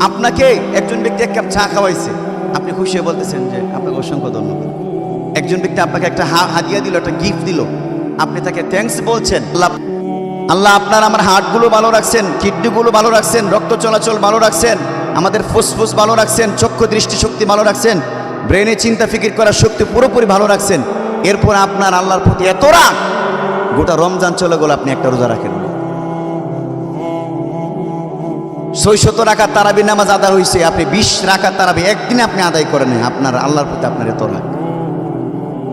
আপনাকে একজন ব্যক্তি এক কাপ চা খাওয়াইছে, আপনি খুশি হয়ে বলতেছেন যে আপনাকে অসংখ্য ধন্যবাদ। একজন ব্যক্তি আপনাকে একটা হাদিয়া দিল, একটা গিফট দিল, আপনি তাকে থ্যাঙ্কস বলছেন। আল্লাহ আপনার আমার হার্টগুলো ভালো রাখছেন, কিডনিগুলো ভালো রাখছেন, রক্ত চলাচল ভালো রাখছেন, আমাদের ফুসফুস ভালো রাখছেন, চক্ষু দৃষ্টিশক্তি ভালো রাখছেন, ব্রেনে চিন্তা ফিকির করার শক্তি পুরোপুরি ভালো রাখছেন। এরপর আপনার আল্লাহর প্রতি এত রাগ, গোটা রমজান চলে গেল, আপনি একটা রোজা রাখেন। 600 রাকাত তারাবি নামাজ আদায় হয়েছে, আপনি 20 রাকাত তারাবি একদিনে আপনি আদায় করেন। আপনার আল্লাহর প্রতি আপনার এত রাগ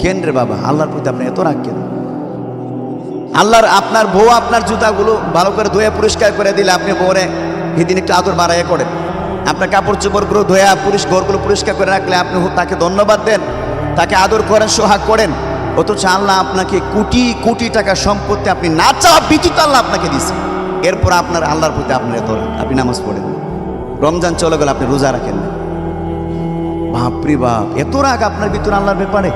কেন রে বাবা? আল্লাহর প্রতি আপনার এত রাগ কেন? আল্লাহর আপনার বউ আপনার জুতাগুলো ভালো করে ধুয়ে পরিষ্কার করে দিলে আপনি বউরে সেদিন একটু আদর বাড়াইয়া করেন। আপনার কাপড় চোপড়গুলো ধুয়ে ঘরগুলো পরিষ্কার করে রাখলে আপনি তাকে ধন্যবাদ দেন, তাকে আদর করেন, সোহাগ করেন। অথচ আল্লাহ আপনাকে কোটি কোটি টাকা সম্পত্তি আপনি না চাওয়া ব্যতীত আল্লাহ আপনাকে দিচ্ছে। এরপর আপনার আল্লাহর প্রতি আপনার এত রাগ, আপনি নামাজ পড়েন। রমজান চলে গেল, আপনি রোজা রাখেন না। বাপরে বাপ, এত রাগ আপনার ভিতরে আল্লাহর ব্যাপারে।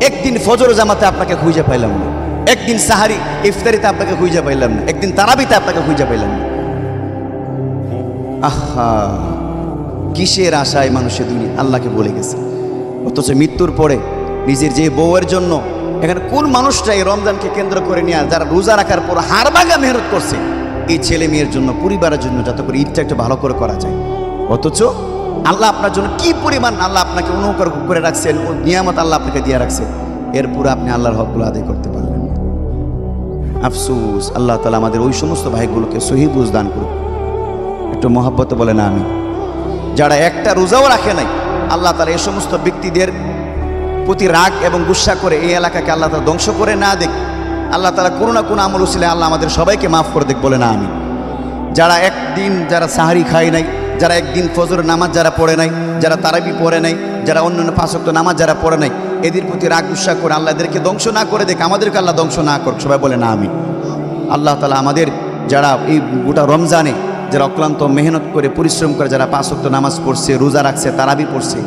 একদিন ফজর জামাতে আপনাকে খুঁজে পাইলাম না, একদিন সাহারি ইফতারিতে আপনাকে খুঁজে পাইলাম না, একদিন তারাবিতে আপনাকে খুঁজে পাইলাম না। আহা, কিসের আশায় মানুষের দুনিয়া আল্লাহকে বলে গেছে। অথচ মৃত্যুর পরে নিজের যে বউয়ের জন্য, এখানে কোন মানুষটা এই রমজানকে কেন্দ্র করে নিয়ে যারা রোজা রাখার পর হাড়ভাঙা মেহনত করছে এই ছেলে মেয়ের জন্য, পরিবারের জন্য, যাতে করে ঈদটা একটু ভালো করে করা যায়। অথচ আল্লাহ আপনার জন্য কি পরিমাণ আল্লাহ আপনাকে অনুকর করে রাখছেন, ও নিয়ামত আল্লাহ আপনাকে দিয়ে রাখছেন, এরপরে আপনি আল্লাহর হকগুলো আদায় করতে পারলেন না। আফসোস। আল্লাহ তাআলা আমাদের ওই সমস্ত ভাইগুলোকে সহি বুঝ দান করুক। একটু মহব্বতে বলে না আমি। যারা একটা রোজাও রাখে নাই, আল্লাহ তাআলা এই সমস্ত ব্যক্তিদের প্রতি রাগ এবং গুসা করে এই এলাকাকে আল্লাহ তাআলা ধ্বংস করে না দেখ। আল্লাহ তাআলা কোনো না কোনো আমল উসিলে আল্লাহ আমাদের সবাইকে মাফ করে দেখ, বলে না আমি। যারা একদিন যারা সাহারি খায় নাই, যারা একদিন ফজরের নামাজ যারা পড়ে নাই, যারা তারাবি পড়ে নাই, যারা অন্যান্য 5 ওয়াক্ত নামাজ যারা পড়ে নাই, এদের প্রতি রাগ গুসা করে আল্লাহ এদেরকে ধ্বংস না করে দেখ, আমাদেরকে আল্লাহ ধ্বংস না করুক। সবাই বলে না আমি। আল্লাহ তাআলা আমাদের যারা এই গোটা রমজানে যারা অক্লান্ত মেহনত করে পরিশ্রম করে যারা 5 ওয়াক্ত নামাজ পড়ছে, রোজা রাখছে, তারাবি পড়ছে,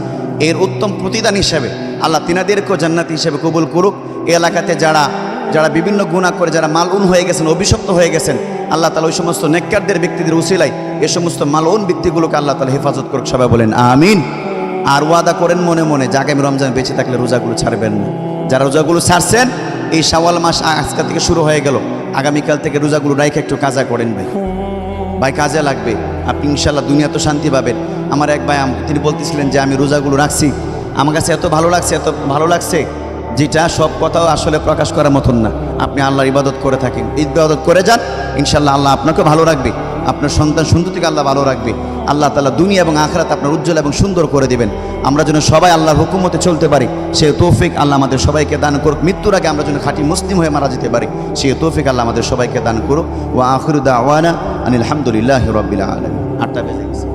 এর উত্তম প্রতিদান হিসাবে আল্লাহ তিনাদেরকেও জান্নাতি হিসেবে কবুল করুক। এই এলাকাতে যারা বিভিন্ন গুনাহ করে যারা মালউন হয়ে গেছেন, অভিশপ্ত হয়ে গেছেন, আল্লাহ তাআলা ওই সমস্ত নেককারদের ব্যক্তিদের উসিলায় এই সমস্ত মালউন ব্যক্তিগুলোকে আল্লাহ তাআলা হেফাজত করুক। সবাই বলেন আমিন। আর ওয়াদা করেন মনে মনে যে আগামী রমজান বেঁচে থাকলে রোজাগুলো ছাড়বেন না। যারা রোজাগুলো ছাড়ছেন, এই শাওয়াল মাস আজকে থেকে শুরু হয়ে গেল, আগামীকাল থেকে রোজাগুলো রাইখে একটু কাজা করেন ভাই, কাজে লাগবে। আপনি ইনশাল্লাহ দুনিয়া তো শান্তি পাবেন। আমার এক ভাই তিনি বলতেছিলেন যে আমি রোজাগুলো রাখছি, আমার কাছে এত ভালো লাগছে, যেটা সব কথাও আসলে প্রকাশ করার মতন না। আপনি আল্লাহর ইবাদত করে থাকেন, ইবাদত করে যান, ইনশাল্লাহ আল্লাহ আপনাকে ভালো রাখবে, আপনার সন্তান সন্ততিকে আল্লাহ ভালো রাখবে। আল্লাহ তাআলা দুনিয়া এবং আখিরাত আপনার উজ্জ্বল এবং সুন্দর করে দিবেন। আমরা যেন সবাই আল্লাহর হুকুমতে চলতে পারি, সেই তৌফিক আল্লাহ আমাদের সবাইকে দান করুক। মৃত্যুর আগে আমরা যেন খাঁটি মুসলিম হয়ে মারা যেতে পারি, সেই তৌফিক আল্লাহ আমাদের সবাইকে দান করুক। ওয়া আখিরু দাওয়ানা আনিল হামদুলিল্লাহি রাব্বিল আলামিন। 8টা বেজে গেছে।